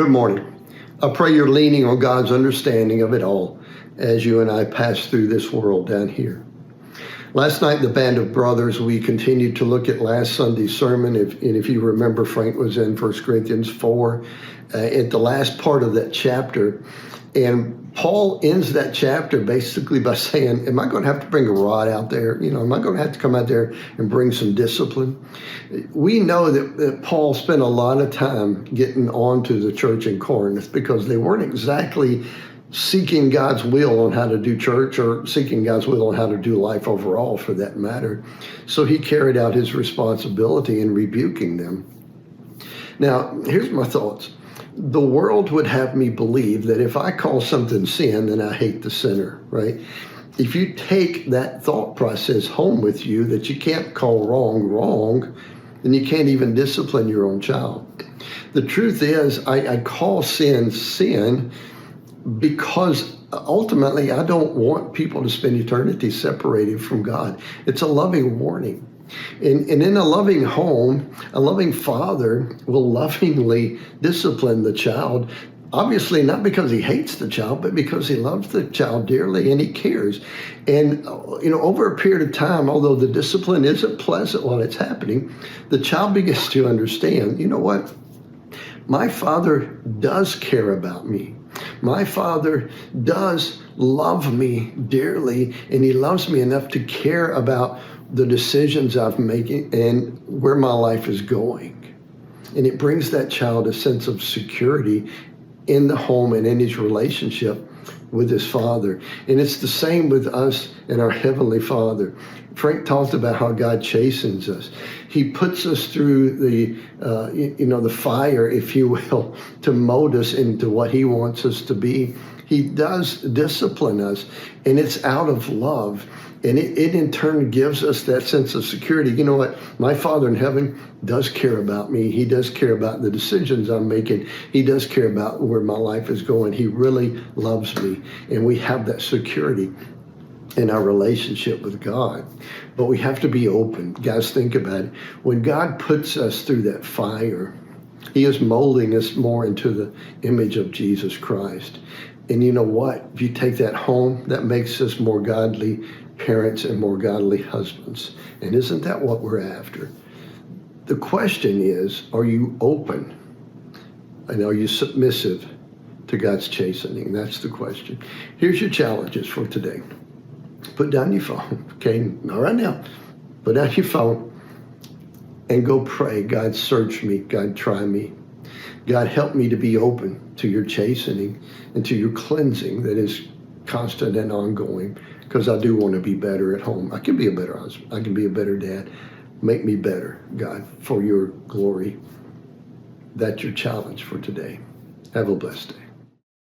Good morning. I pray you're leaning on God's understanding of it all as you and I pass through this world down here. Last night, the Band of Brothers, we continued to look at last Sunday's sermon. If you remember, Frank was in 1 Corinthians 4 at the last part of that chapter. And Paul ends that chapter basically by saying, am I going to have to bring a rod out there? Am I going to have to come out there and bring some discipline? We know that Paul spent a lot of time getting on to the church in Corinth because they weren't exactly seeking God's will on how to do church or seeking God's will on how to do life overall, for that matter. So he carried out his responsibility in rebuking them. Now, here's my thoughts. The world would have me believe that if I call something sin, then I hate the sinner, right? If you take that thought process home with you, that you can't call wrong, then you can't even discipline your own child. The truth is, I call sin because ultimately I don't want people to spend eternity separated from God. It's a loving warning. And in a loving home, a loving father will lovingly discipline the child, obviously not because he hates the child, but because he loves the child dearly and he cares. And, over a period of time, although the discipline isn't pleasant while it's happening, the child begins to understand, you know what? My father does care about me. My father does love me dearly, and he loves me enough to care about the decisions I'm making and where my life is going. And it brings that child a sense of security in the home and in his relationship with his father. And it's the same with us and our Heavenly Father. Frank talked about how God chastens us. He puts us through the fire, if you will, to mold us into what he wants us to be. He does discipline us, and it's out of love. And it in turn gives us that sense of security. You know what? My Father in heaven does care about me. He does care about the decisions I'm making. He does care about where my life is going. He really loves me. And we have that security in our relationship with God. But we have to be open. Guys, think about it. When God puts us through that fire, he is molding us more into the image of Jesus Christ. And you know what? If you take that home, that makes us more godly parents and more godly husbands. And isn't that what we're after? The question is, are you open? And are you submissive to God's chastening? That's the question. Here's your challenges for today. Put down your phone, okay? Not right now. Put down your phone and go pray. God, search me. God, try me. God, help me to be open to your chastening and to your cleansing that is constant and ongoing, because I do want to be better at home. I can be a better husband. I can be a better dad. Make me better, God, for your glory. That's your challenge for today. Have a blessed day.